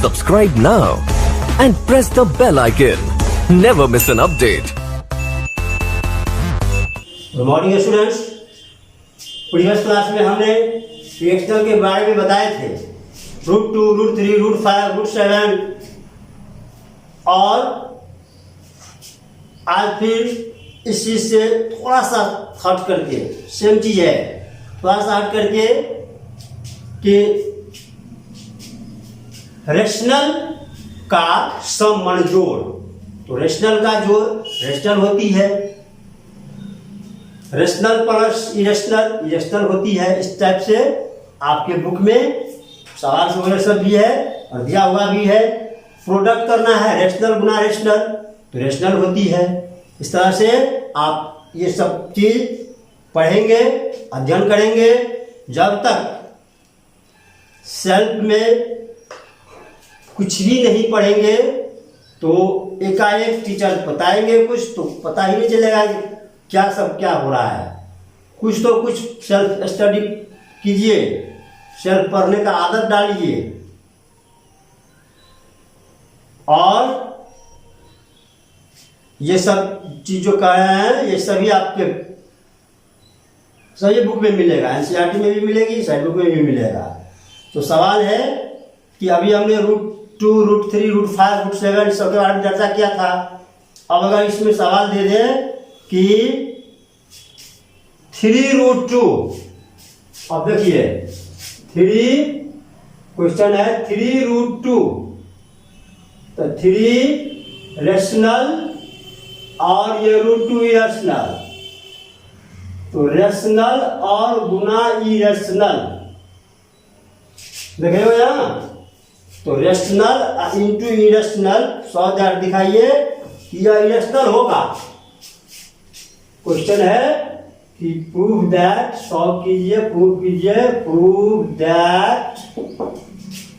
Subscribe now and press the bell icon. Never miss an update. Good morning students. Previous class में हमने reactional के बारे में बताए थे, √2, √3, √5, √7, और आज फिर इस चीज से थोड़ा सा हट करके, सेम चीज है, थोड़ा सा हट करके कि रेशनल का सम जोड़। तो रेशनल का जोड़ रेशनल होती है, रेशनल प्लस इरेशनल इरेशनल होती है। इस टाइप से आपके बुक में सवाल वगैरह सब भी है और दिया हुआ भी है। प्रोडक्ट करना है रेशनल गुना रेशनल, तो रेशनल होती है। इस तरह से आप ये सब चीज पढ़ेंगे, अध्ययन करेंगे। जब तक सेल्फ में कुछ भी नहीं पढ़ेंगे तो एकाएक टीचर बताएंगे कुछ, तो पता ही नहीं चलेगा क्या सब क्या हो रहा है। कुछ तो कुछ सेल्फ स्टडी कीजिए, सेल्फ पढ़ने का आदत डालिए, और ये सब चीज जो कह रहे हैं ये सभी आपके सभी बुक में मिलेगा, एनसीईआरटी में भी मिलेगी, साइड बुक में भी मिलेगा। तो सवाल है कि अभी हमने √2, √3, √5, √7 सब के बारे में चर्चा किया था। अब अगर इसमें सवाल दे दें कि 3√2, अब देखिए 3 क्वेश्चन है 3√2, तो 3 रेशनल और ये √2 इरेशनल, तो रेशनल और गुना इरेशनल देखे हो यहाँ। तो रेशनल इंटू इरेशनल 100 दिखाइए कि यह इरेशनल होगा। क्वेश्चन है कि प्रूव दैट, सॉल्व कीजिए, प्रूव कीजिए, प्रूव दैट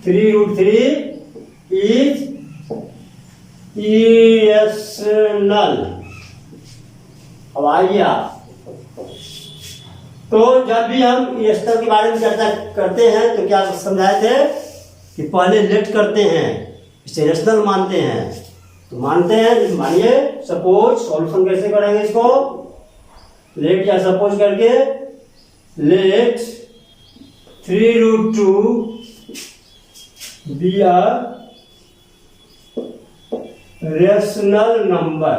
3√3 इज इरेशनल। अब आइए आप, तो जब भी हम इरेशनल के बारे में चर्चा करते हैं तो क्या समझाए थे कि पहले लेट करते हैं, इसे रेशनल मानते हैं। तो मानते हैं, मानिए सपोज, सॉल्यूशन कैसे करेंगे इसको, लेट या सपोज करके, let 3√2 be a rational number.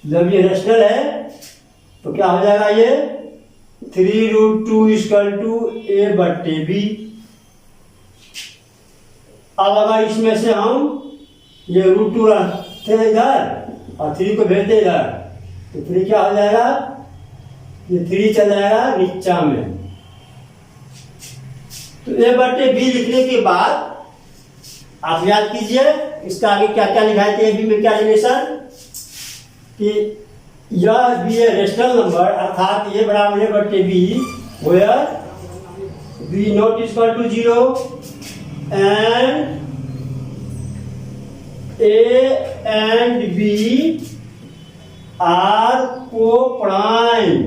जब ये रेशनल है तो क्या हो जाएगा, ये 3√2 = a/b। अब अगर इसमें से हम ये √2 रखते हैं इधर और 3 को भेजते इधर, तो 3 क्या हो जाएगा, ये 3 चल जाएगा नीचा में। तो a/b लिखने के बाद आप याद कीजिए इसका आगे क्या क्या लिखाए थे, b में क्या रिलेशन, कि यह भी है रेशनल नंबर, अर्थात a = a/b, where b ≠ 0 and a and b are co-prime।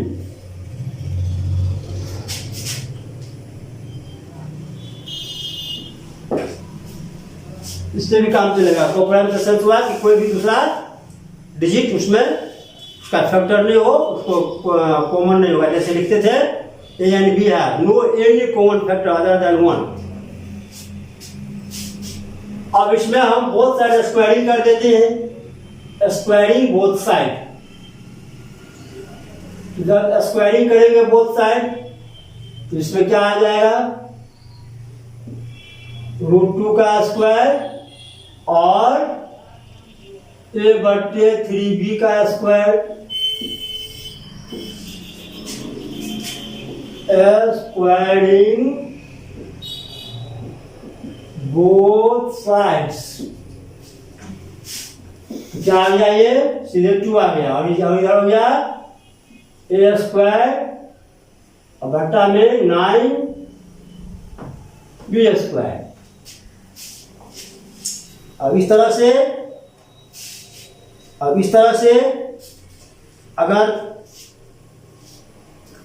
इससे भी काम चलेगा। को-प्राइम का सेंस हुआ कि कोई भी दूसरा डिजिट उसमें उसका फैक्टर नहीं हो, उसको कॉमन नहीं होगा। जैसे लिखते थे a and b है, no any common factor other than 1। अब इसमें हम बहुत सारे स्क्वायरिंग कर देते हैं, स्क्वायरिंग बोथ साइड। जब स्क्वायरिंग करेंगे बोथ साइड तो इसमें क्या आ जाएगा, √2 का स्क्वायर और a/3b का स्क्वायर, स्क्वायरिंग बोथ साइड्स। क्या आ गया, ये सीधे 2 आ गया, और इधर हो गया a² और घटा में 9b²। अब इस तरह से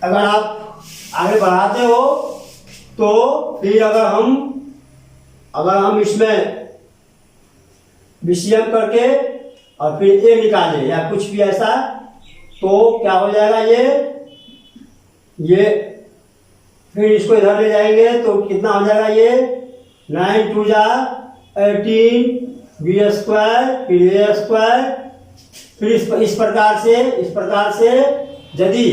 अगर आप आगे बढ़ाते हो तो फिर अगर हम अगर हम इसमें बीसीएम करके और फिर ए निकालें या कुछ भी ऐसा, तो क्या हो जाएगा ये फिर इसको इधर ले जाएंगे तो कितना हो जाएगा ये 9 2 जा 18 बी स्क्वायर फिर ए स्क्वायर, फिर इस प्रकार से यदि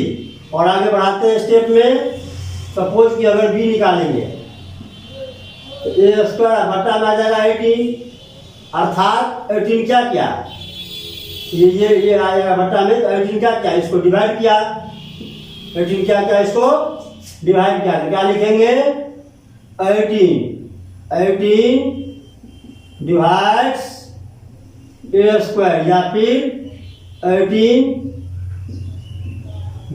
और आगे बढ़ाते हैं स्टेप में, सपोज कि अगर बी निकालेंगे तो ए स्क्वायर बटा में आ जाएगा 18, अर्थात 18 क्या ये आ जाएगा बटा में, तो 18 क्या इसको डिवाइड किया, 18 क्या इसको डिवाइड किया, तो क्या लिखेंगे 18 डिवाइड्स ए स्क्वायर या फिर 18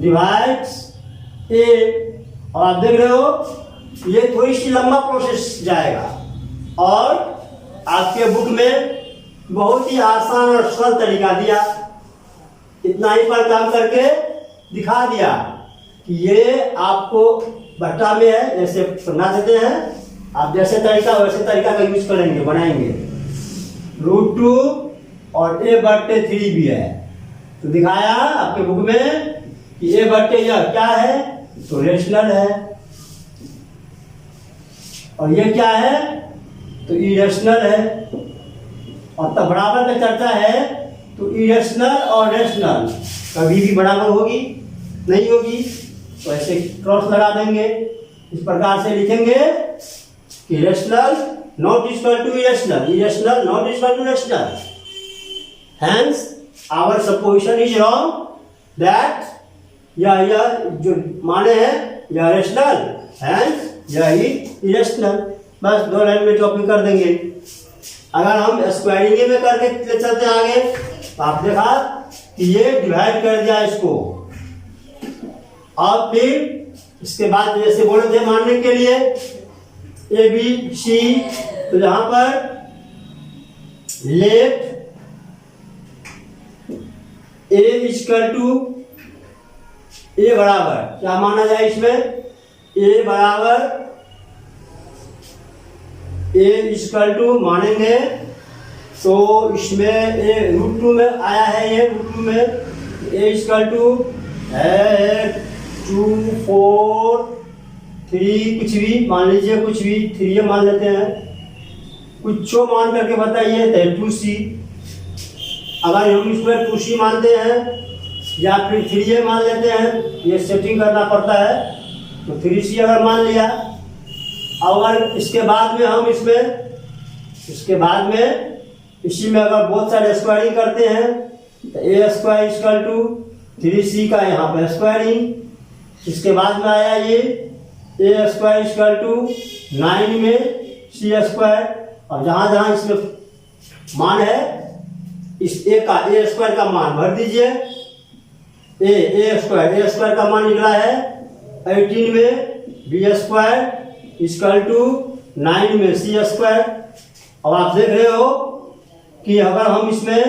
डिवाइड्स ए। और आप देख रहे हो ये थोड़ी सी लंबा प्रोसेस जाएगा, और आपके बुक में बहुत ही आसान और सरल तरीका दिया, इतना ही पर काम करके दिखा दिया कि ये आपको भट्टा में है, जैसे बना देते हैं आप, जैसे तरीका वैसे तरीका का यूज करेंगे, बनाएंगे। √2 और a/3 भी है, तो दिखाया आपके बुक में कि a/यह क्या है, तो रेशनल है, और ये क्या है, तो इरेशनल है। और तब बराबर का चर्चा है तो इरेशनल और रेशनल कभी भी बराबर होगी नहीं होगी, तो ऐसे क्रॉस लगा देंगे, इस प्रकार से लिखेंगे कि rational not equal to irrational, irrational not equal to rational, hence our supposition is wrong that यह जो माने हैं यह रेशनल, हेंस यह इरेशनल। बस 2 लाइन में टॉपिक कर देंगे। अगर हम स्क्वायरिंग में करके चलते आगे, तो आप देखा कि ये डिवाइड कर दिया इसको, और फिर इसके बाद जैसे बोले थे मानने के लिए ए बी सी, तो जहां पर लेट ए इक्वल टू ए बराबर क्या माना जाए, इसमें ए बराबर ए इक्वल टू मानेंगे, तो इसमें ए √2 में आया है, ये √2 में ए इक्वल टू है 2 4 3 कुछ भी मान लीजिए, कुछ भी 3 मान लेते हैं, कुछ मान करके बताइए, तो 2c। अगर हम इसमें 2c मानते हैं या फिर 3a मान लेते हैं, ये सेटिंग करना पड़ता है, तो 3c अगर मान लिया, और इसके बाद में हम इसी में अगर बहुत सारे स्क्वायरिंग करते हैं, तो ए स्क्वायर इक्वल टू 3c का यहाँ पे स्क्वायरिंग, इसके बाद में आया ये ए स्क्वायर इक्वल टू 9 में सी स्क्वायर, और जहाँ जहाँ इसमें मान है इस ए स्क्वायर का मान भर दीजिए, ए स्क्वायर का मान निकला है 18 में बी स्क्वायर इक्वल टू 9 में सी स्क्वायर। अब आप देख रहे हो कि अगर हम इसमें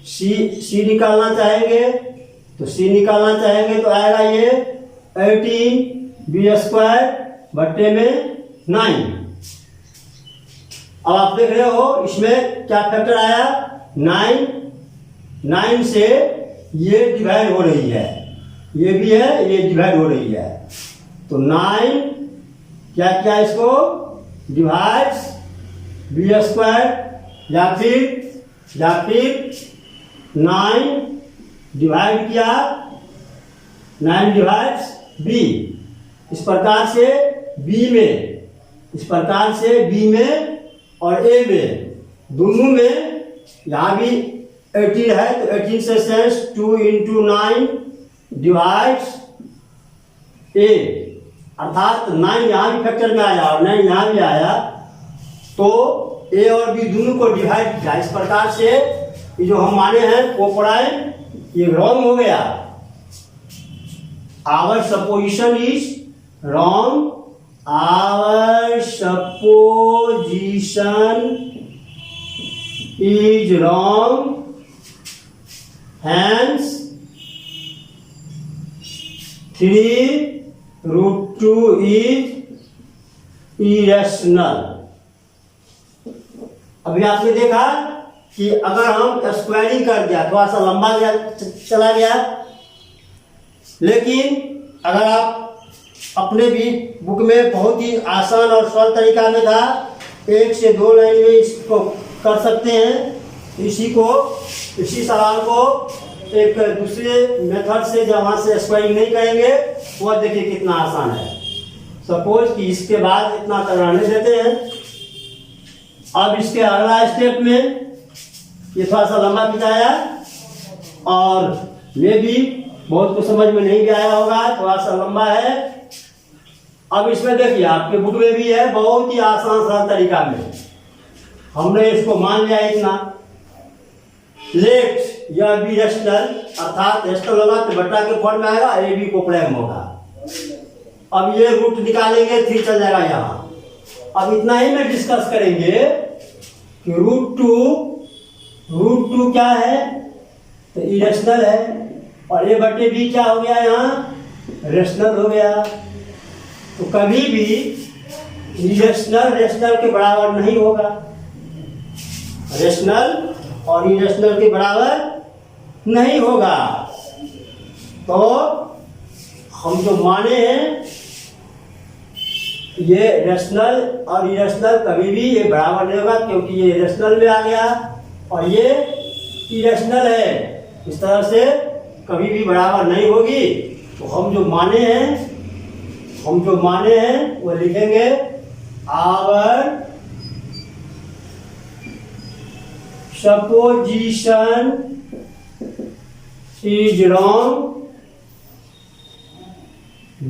सी निकालना चाहेंगे, तो सी निकालना चाहेंगे तो आएगा ये 18 बी स्क्वायर बट्टे में 9। अब आप देख रहे हो इसमें क्या फैक्टर आया, 9 से ये डिवाइड हो रही है, ये भी है, ये डिवाइड हो रही है, तो 9 क्या इसको डिवाइड्स बी स्क्वायर, या फिर 9 डिवाइड किया 9 डिवाइड्स बी, इस प्रकार से बी में और ए में दोनों में, यहाँ भी 18 है तो 18 से सेंस 2 × 9 डिवाइड्स ए, अर्थात 9 यहाँ भी फैक्टर में आया और 9 यहाँ भी आया, तो ए और बी दोनों को डिवाइड किया, इस प्रकार से ये जो हम माने हैं कोपराइन, ये रॉन्ग हो गया। Our supposition is wrong, our supposition is wrong, hence 3 √2 is irrational, अभी आपने देखा कि अगर हम स्क्वायरिंग कर दिया थोड़ा सा लंबा गया चला गया, लेकिन अगर आप अपने भी बुक में बहुत ही आसान और सरल तरीका में था, 1 से 2 लाइन में इसको कर सकते हैं। इसी सवाल को एक दूसरे मेथड से जब वहाँ से स्क्वायरिंग नहीं करेंगे, वह देखिए कितना आसान है। सपोज कि इसके बाद इतना तक रहने देते हैं। अब इसके अगला स्टेप में ये थोड़ा सा लंबा खिंचाया और ये भी बहुत कुछ समझ में नहीं भी आया होगा, थोड़ा सा लंबा है। अब इसमें देखिए आपके बुक में भी है, बहुत ही आसान सरल तरीका में हमने इसको मान लिया इतना। लेट यह भी रेशनल, अर्थात रेशनल होगा तो बट्टा के फॉर्म में आएगा, ए बी को प्राइम होगा। अब ये रूट निकालेंगे, 3 चल जाएगा यहाँ। अब इतना ही में डिस्कस करेंगे कि रूट टू क्या है, तो इरेशनल है, और ए बटे बी क्या हो गया यहाँ, रेशनल हो गया। तो कभी भी इरेशनल रेशनल के बराबर नहीं होगा, रेशनल और इरेशनल के बराबर नहीं होगा। तो हम जो माने हैं ये रेशनल और इरेशनल कभी भी ये बराबर नहीं होगा, क्योंकि ये रेशनल में आ गया और ये इरेशनल है। इस तरह से कभी भी बराबर नहीं होगी। तो हम जो माने हैं वो लिखेंगे, our supposition is wrong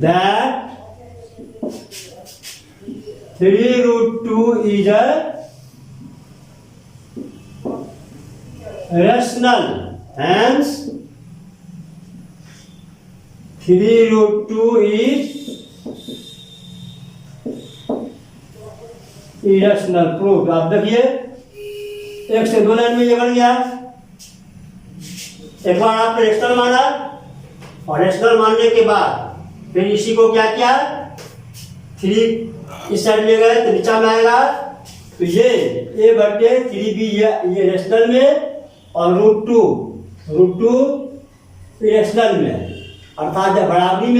that 3√2 is a rational, hence 3√2 is irrational proof। आप देखिए 1 से 2 लाइन में ये बन गया। एक बार आपने रेशनल माना और रेशनल मानने के बाद फिर इसी को क्या किया, 3 इस साइड ले गए तो नीचा में आएगा। तो ये ए बटे 3b ये रेशनल में और रूट टू इरेशनल में, अर्थात जब बराबरी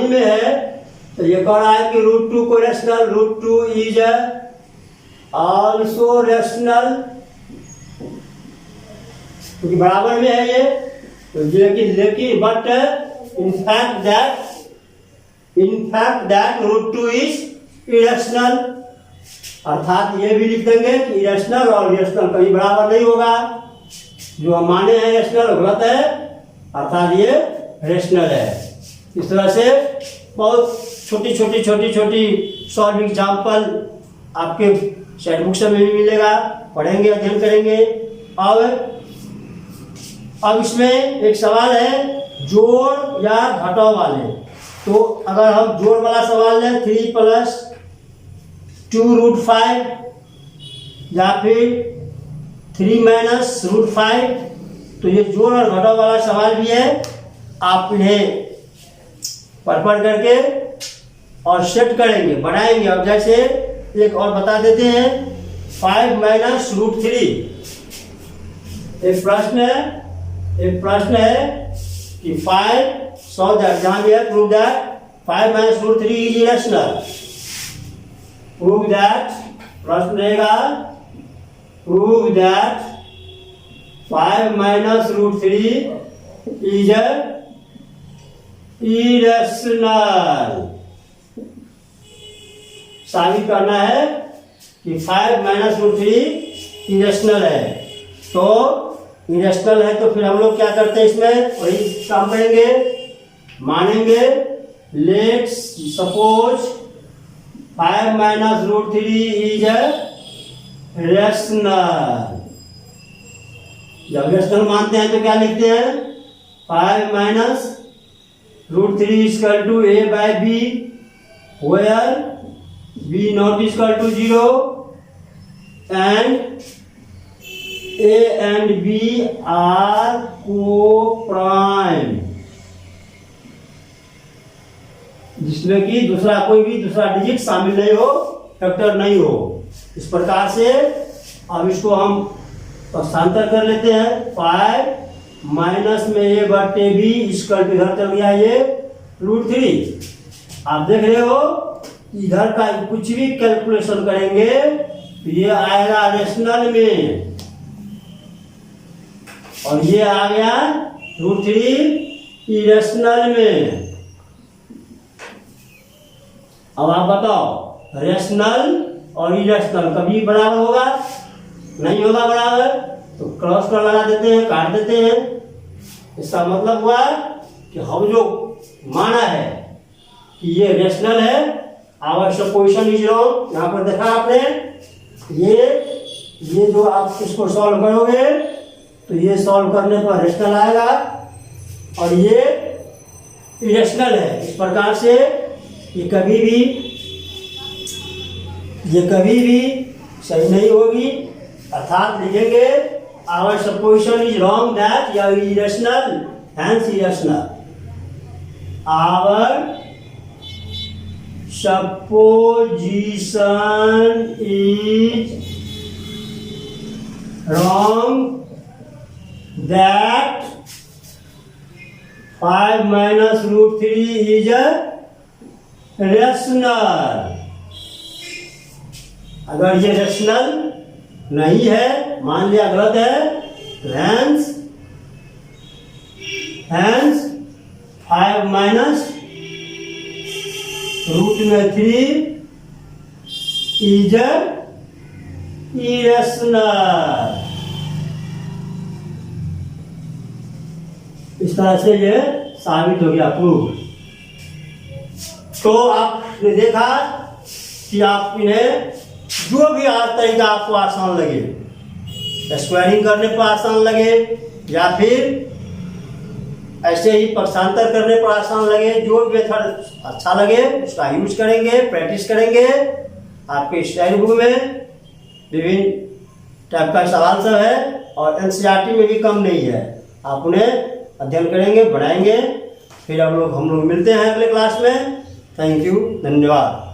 में है तो ये कह रहा है कि √2 को रेशनल, √2 इज ऑल्सो रेशनल, क्योंकि बराबर में है ये। तो लेकिन but in fact that √2 is irrational, अर्थात ये भी लिख देंगे कि इरेशनल और रेशनल कभी बराबर नहीं होगा। जो हम माने हैं रेशनल गलत है, अर्थात ये रेशनल है। इस तरह से बहुत छोटी सॉल्व एग्जाम्पल आपके सेट बुक से में भी मिलेगा, पढ़ेंगे, अध्ययन करेंगे। अब इसमें एक सवाल है जोड़ या घटाव वाले। तो अगर हम जोड़ वाला सवाल लें 3 + 2√5 या फिर 3 - √5, तो ये जोड़ और घटाव वाला सवाल भी है। आप इन्हें पढ़ करके और सेट करेंगे, बनाएंगे। अब जैसे एक और बता देते हैं, 5 - √3। एक प्रश्न है कि 5 जहां भी है prove that 5 - √3 is irrational. Prove that, प्रश्न रहेगा प्रूव दैट 5 - √3 इज इरेशनल। साबित करना है कि 5 - √3 इरेशनल है। तो इरेशनल है तो फिर हम लोग क्या करते हैं, इसमें वही काम करेंगे, मानेंगे। Let's suppose 5 - √3 is rational. जब रेशनल मानते हैं तो क्या लिखते हैं, 5 - √3 = a/b, where b not = 0 and a and b are co-prime, जिसमें कि कोई भी दूसरा डिजिट शामिल नहीं हो, फैक्टर नहीं हो। इस प्रकार से अब इसको हम पक्षांतर कर लेते हैं। 5 माइनस में a बटे b इसका इधर चल गया ये √3। आप देख रहे हो इधर का कुछ भी कैलकुलेशन करेंगे तो ये आएगा रेशनल में और ये आ गया √3 इरेशनल में। अब आप बताओ रेशनल और इरेशनल कभी बराबर होगा? नहीं होगा बराबर, तो क्रॉस कर लगा देते हैं, काट देते हैं। इसका मतलब हुआ कि हम जो माना है कि ये रेशनल है, आवर सपोजिशन इज रॉन्ग। यहाँ पर देखा आपने ये जो आप इसको सॉल्व करोगे तो ये सॉल्व करने पर रेशनल आएगा और ये इरेशनल है। इस प्रकार से ये कभी भी सही नहीं होगी। अर्थात लिखेंगे our supposition is wrong that या irrational hence irrational. Our supposition is wrong that 5 minus √3 is rational। अगर ये रेशनल नहीं है, मान लिया गलत है, तो हैंस 5 माइनस √3 इज इरेशनल। इस तरह से ये साबित हो गया, प्रूफ। तो आपने देखा कि आप इन्हें जो भी तरीका आपको आसान लगे, स्क्वायरिंग करने पर आसान लगे या फिर ऐसे ही पक्षांतर करने पर आसान लगे, जो मेथड अच्छा लगे उसका यूज करेंगे, प्रैक्टिस करेंगे। आपके स्टाइल बुक में विभिन्न टाइप का सवाल सब है और एनसीईआरटी में भी कम नहीं है। आप उन्हें अध्ययन करेंगे, बढ़ाएंगे। फिर हम लोग मिलते हैं अगले क्लास में। थैंक यू, धन्यवाद।